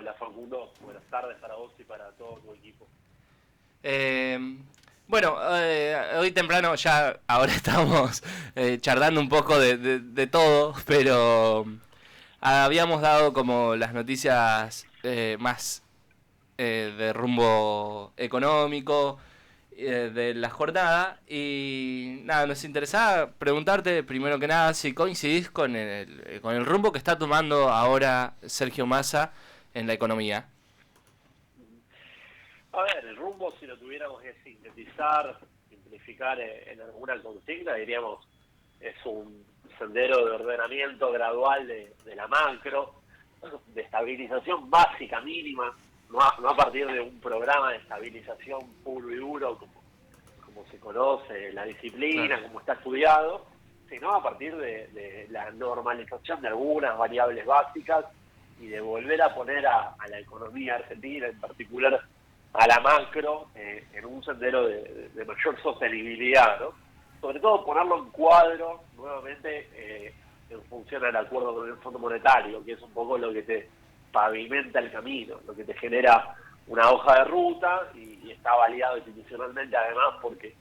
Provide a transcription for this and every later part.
Hola Facundo, buenas tardes para vos y para todo tu equipo. Bueno, hoy temprano ya, ahora estamos charlando un poco de todo, pero habíamos dado como las noticias más de rumbo económico de la jornada y nada, nos interesaba preguntarte primero que nada si coincidís con el rumbo que está tomando ahora Sergio Massa en la economía. A ver, el rumbo, si lo tuviéramos que sintetizar, simplificar en alguna consigna, diríamos, es un sendero de ordenamiento gradual de la macro, de estabilización básica mínima, no a partir de un programa de estabilización puro y duro como se conoce la Claro. disciplina, como está estudiado, sino a partir de la normalización de algunas variables básicas y de volver a poner a la economía argentina, en particular a la macro, en un sendero de mayor sostenibilidad, ¿no? Sobre todo ponerlo en cuadro nuevamente en función al acuerdo con el Fondo Monetario, que es un poco lo que te pavimenta el camino, lo que te genera una hoja de ruta y está validado institucionalmente además porque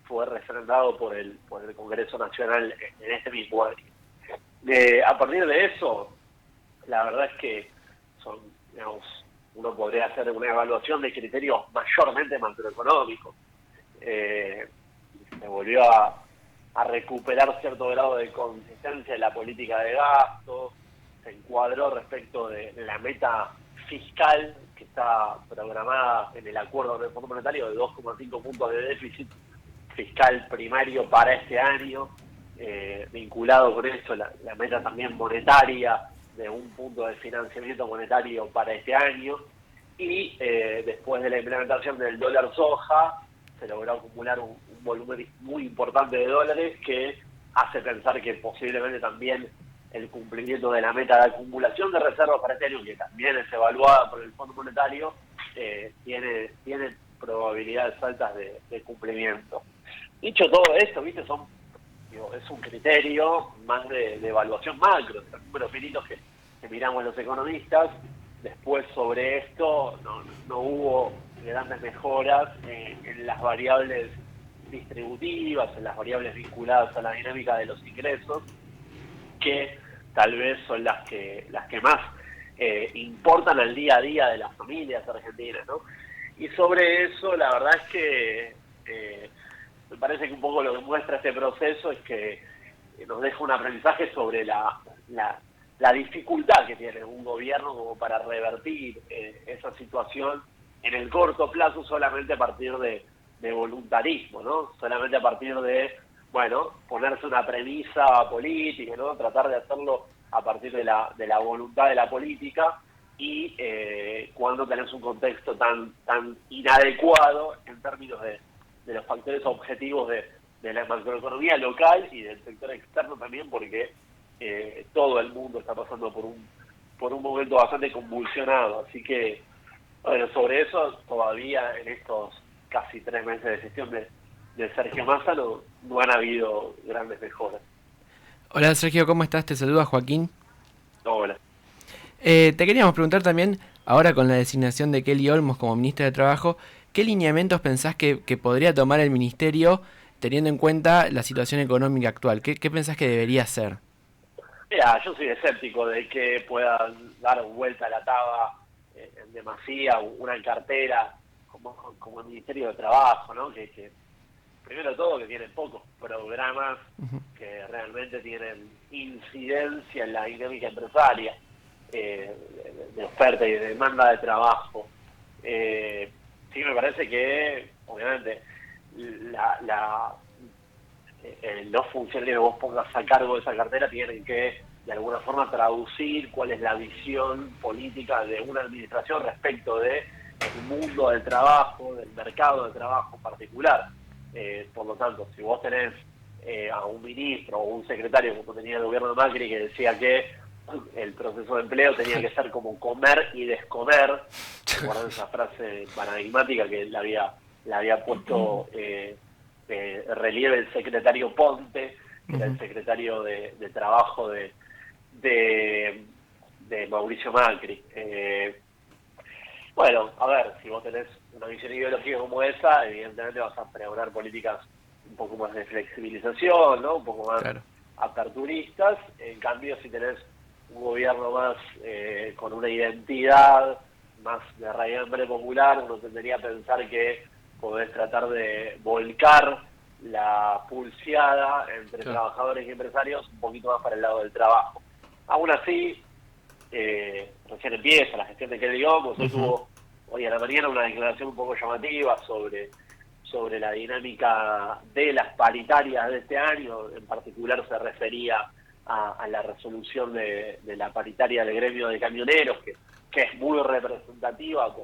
fue refrendado por el Congreso Nacional en este mismo año. A partir de eso, la verdad es que son, digamos, uno podría hacer una evaluación de criterios mayormente macroeconómicos. Eh, Se volvió a recuperar cierto grado de consistencia en la política de gasto, se encuadró respecto de la meta fiscal que está programada en el acuerdo del Fondo Monetario de 2,5 puntos de déficit fiscal primario para este año, vinculado con eso la meta también monetaria de un punto de financiamiento monetario para este año, y después de la implementación del dólar soja se logró acumular un volumen muy importante de dólares que hace pensar que posiblemente también el cumplimiento de la meta de acumulación de reservas para este año, que también es evaluada por el Fondo Monetario, tiene probabilidades altas de cumplimiento. Dicho todo esto, viste, es un criterio más de evaluación macro, de los números finitos que miramos los economistas. Después sobre esto no hubo grandes mejoras en las variables distributivas, en las variables vinculadas a la dinámica de los ingresos, que tal vez son las que más importan al día a día de las familias argentinas, ¿no? Y sobre eso, la verdad es que me parece que un poco lo que muestra este proceso es que nos deja un aprendizaje sobre la dificultad que tiene un gobierno como para revertir esa situación en el corto plazo solamente a partir de voluntarismo, ¿no? Solamente a partir de, bueno, ponerse una premisa política, ¿no? Tratar de hacerlo a partir de la voluntad de la política y cuando tenés un contexto tan inadecuado en términos de los factores objetivos de la macroeconomía local y del sector externo también, porque todo el mundo está pasando por un momento bastante convulsionado. Así que, bueno, sobre eso todavía en estos casi 3 meses de gestión de Sergio Massa no han habido grandes mejoras. Hola Sergio, ¿cómo estás? Te saluda Joaquín. No, bueno. Te queríamos preguntar también, ahora con la designación de Kelly Olmos como ministra de Trabajo, ¿qué lineamientos pensás que podría tomar el ministerio teniendo en cuenta la situación económica actual? ¿Qué pensás que debería hacer? Mira, yo soy escéptico de que puedan dar vuelta a la taba en demasía una cartera como el Ministerio de Trabajo, ¿no? Que primero de todo que tienen pocos programas que realmente tienen incidencia en la dinámica empresaria, de oferta y de demanda de trabajo. Eh, sí me parece que, obviamente, la los funcionarios que vos pongas a cargo de esa cartera tienen que de alguna forma traducir cuál es la visión política de una administración respecto de el mundo del trabajo, del mercado de trabajo en particular. Por lo tanto, si vos tenés a un ministro o un secretario como tenía el gobierno de Macri que decía que el proceso de empleo tenía que ser como comer y descomer, recuerdan esa frase paradigmática que la había puesto relieve el secretario Ponte, que era el secretario de Trabajo de Mauricio Macri. Bueno, a ver, si vos tenés una visión ideológica como esa, evidentemente vas a pregonar políticas un poco más de flexibilización, ¿no? Un poco más Claro. aperturistas. En cambio, si tenés un gobierno más con una identidad, más de raigambre popular, uno tendría a pensar que podés tratar de volcar la pulseada entre Claro. trabajadores y empresarios un poquito más para el lado del trabajo. Aún así, recién empieza la gestión de Kelly Holmes. Hoy Ujú. tuvo, hoy a la mañana, una declaración un poco llamativa sobre la dinámica de las paritarias de este año. En particular se refería a la resolución de la paritaria del gremio de camioneros, que es muy representativa,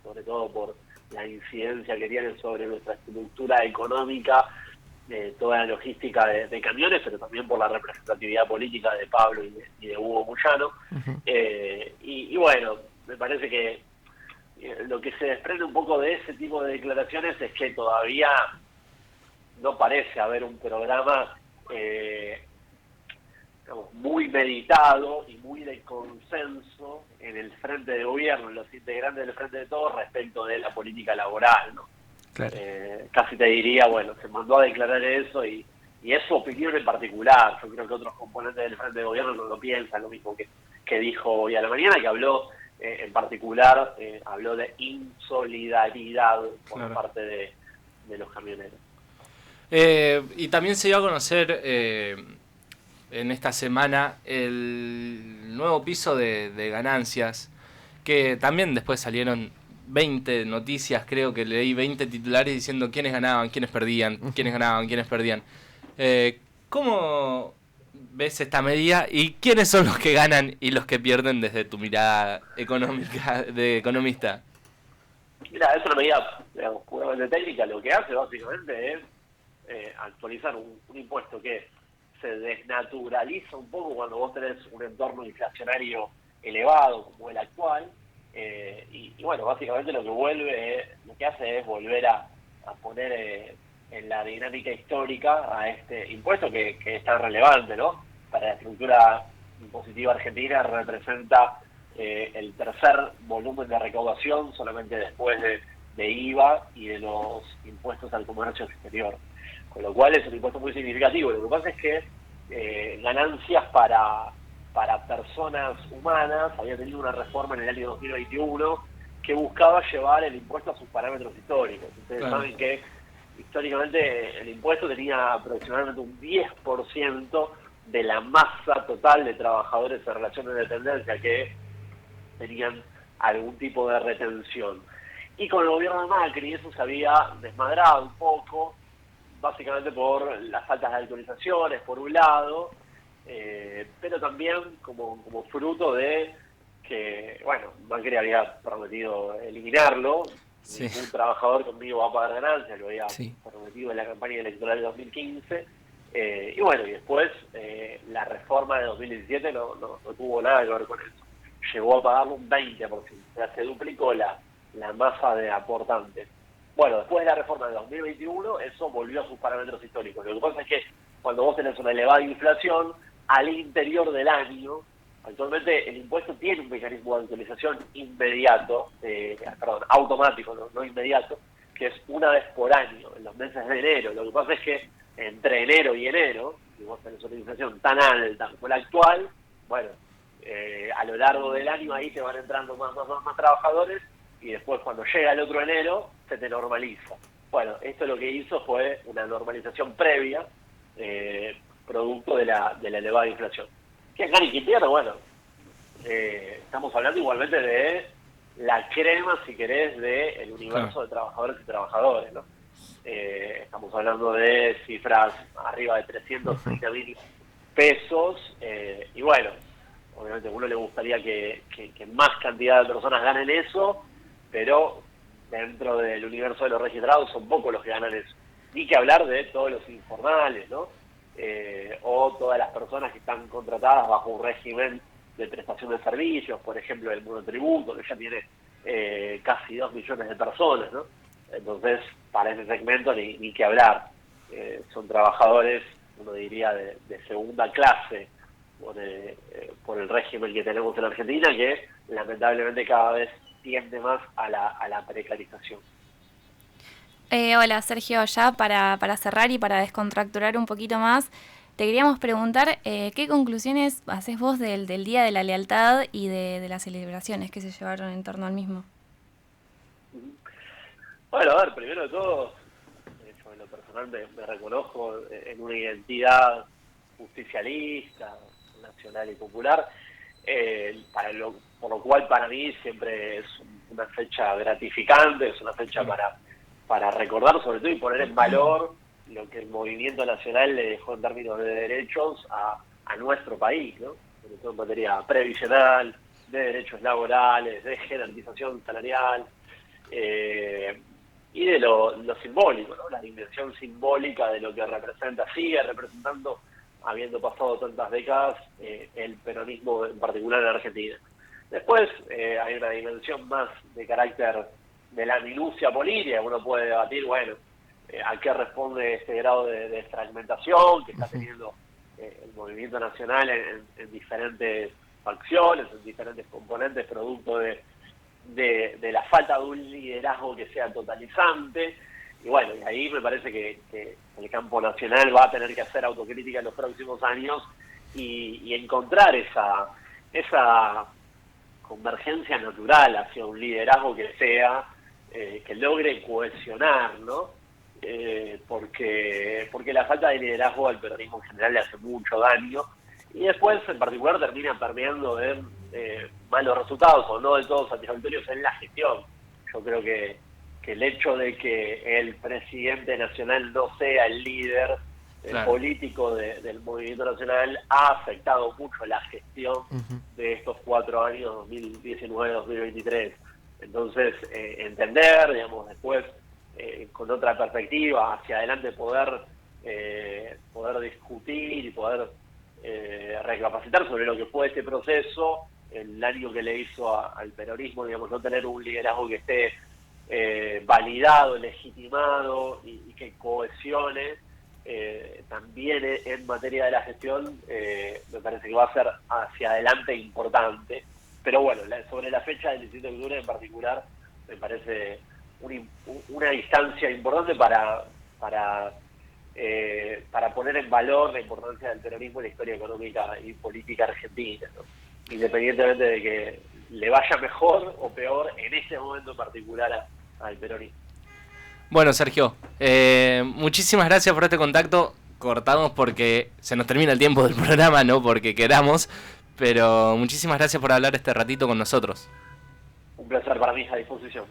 sobre todo por la incidencia que tiene sobre nuestra estructura económica, toda la logística de camiones, pero también por la representatividad política de Pablo y de Hugo Moyano. Ujú. Y bueno, me parece que lo que se desprende un poco de ese tipo de declaraciones es que todavía no parece haber un programa digamos, muy meditado y muy de consenso en el frente de gobierno, en los integrantes del frente de todos, respecto de la política laboral, ¿no? Claro. Casi te diría, bueno, se mandó a declarar eso y es su opinión en particular. Yo creo que otros componentes del frente de gobierno no lo piensan, lo mismo que dijo hoy a la mañana, que habló en particular, habló de insolidaridad por Claro. parte de los camioneros. Y también se dio a conocer en esta semana el nuevo piso de ganancias, que también después salieron 20 noticias, creo que leí 20 titulares diciendo quiénes ganaban, quiénes perdían, quiénes ganaban, quiénes perdían. ¿Cómo ves esta medida y quiénes son los que ganan y los que pierden desde tu mirada económica de economista? Mira, es una medida, digamos, puramente técnica. Lo que hace básicamente es actualizar un impuesto que se desnaturaliza un poco cuando vos tenés un entorno inflacionario elevado como el actual. Y bueno, básicamente lo que hace es volver a poner en la dinámica histórica a este impuesto que es tan relevante, ¿no? Para la estructura impositiva argentina representa el tercer volumen de recaudación, solamente después de IVA y de los impuestos al comercio exterior. Con lo cual es un impuesto muy significativo. Lo que pasa es que ganancias para personas humanas había tenido una reforma en el año 2021 que buscaba llevar el impuesto a sus parámetros históricos. Ustedes Claro. saben que históricamente el impuesto tenía aproximadamente un 10% de la masa total de trabajadores en relación de dependencia que tenían algún tipo de retención. Y con el gobierno de Macri eso se había desmadrado un poco, básicamente por las altas actualizaciones, por un lado, pero también como fruto de que, bueno, Macri había prometido eliminarlo. Sí. Ningún trabajador conmigo va a pagar ganancias, lo había Sí. prometido en la campaña electoral de 2015. Y bueno, y después la reforma de 2017 no tuvo nada que ver con eso. Llegó a pagarlo un 20%, o sea, se duplicó la masa de aportantes. Bueno, después de la reforma de 2021, eso volvió a sus parámetros históricos. Lo que pasa es que cuando vos tenés una elevada inflación, al interior del año, actualmente el impuesto tiene un mecanismo de actualización inmediato, automático, no inmediato, que es una vez por año, en los meses de enero. Lo que pasa es que entre enero y enero, si vos tenés una inflación tan alta como la actual, bueno, a lo largo del año ahí te van entrando más trabajadores y después cuando llega el otro enero se te normaliza. Bueno, esto lo que hizo fue una normalización previa, producto de la elevada inflación. ¿Qué gana y quién pierde? Bueno, estamos hablando igualmente de la crema, si querés, del universo Claro. de trabajadores y trabajadores, ¿no? Estamos hablando de cifras arriba de 330.000 pesos, y bueno, obviamente a uno le gustaría que más cantidad de personas ganen eso, pero dentro del universo de los registrados son pocos los que ganan eso. Ni que hablar de todos los informales, ¿no? O todas las personas que están contratadas bajo un régimen de prestación de servicios, por ejemplo el monotributo, que ya tiene casi 2 millones de personas, ¿no? Entonces, para ese segmento ni que hablar. Son trabajadores, uno diría, de segunda clase por el régimen que tenemos en Argentina, que lamentablemente cada vez tiende más a la precarización. Hola Sergio, ya para cerrar y para descontracturar un poquito más, te queríamos preguntar qué conclusiones haces vos del Día de la Lealtad y de las celebraciones que se llevaron en torno al mismo. Bueno, a ver, primero de todo, yo en lo personal me reconozco en una identidad justicialista, nacional y popular, por lo cual para mí siempre es una fecha gratificante, es una fecha para recordar sobre todo y poner en valor lo que el movimiento nacional le dejó en términos de derechos a nuestro país, ¿no? Sobre todo en materia previsional, de derechos laborales, de jerarquización salarial, y de lo simbólico, ¿no? La dimensión simbólica de lo que representa, sigue representando, habiendo pasado tantas décadas, el peronismo en particular en Argentina. Después hay una dimensión más de carácter de la minucia política. Uno puede debatir, bueno, a qué responde este grado de fragmentación que está teniendo el movimiento nacional en diferentes facciones, en diferentes componentes, producto de la falta de un liderazgo que sea totalizante. Y bueno, y ahí me parece que el campo nacional va a tener que hacer autocrítica en los próximos años y encontrar esa convergencia natural hacia un liderazgo que sea, que logre cohesionar, ¿no? Porque la falta de liderazgo al peronismo en general le hace mucho daño, y después en particular termina permeando en malos resultados o no del todo satisfactorios en la gestión. Yo creo que el hecho de que el presidente nacional no sea el líder político del movimiento nacional ha afectado mucho la gestión de estos 4 años, 2019-2023. Entonces, entender, digamos, después, con otra perspectiva, hacia adelante poder discutir y poder recapacitar sobre lo que fue este proceso, el daño que le hizo al peronismo, digamos, no tener un liderazgo que esté validado, legitimado y que cohesione. También en materia de la gestión me parece que va a ser hacia adelante importante, pero bueno, sobre la fecha del 17 de octubre en particular me parece una instancia importante para poner en valor la importancia del peronismo en la historia económica y política argentina, ¿no? Independientemente de que le vaya mejor o peor en ese momento en particular al peronismo. Bueno, Sergio, muchísimas gracias por este contacto. Cortamos porque se nos termina el tiempo del programa, no porque queramos, pero muchísimas gracias por hablar este ratito con nosotros. Un placer para mí, a disposición.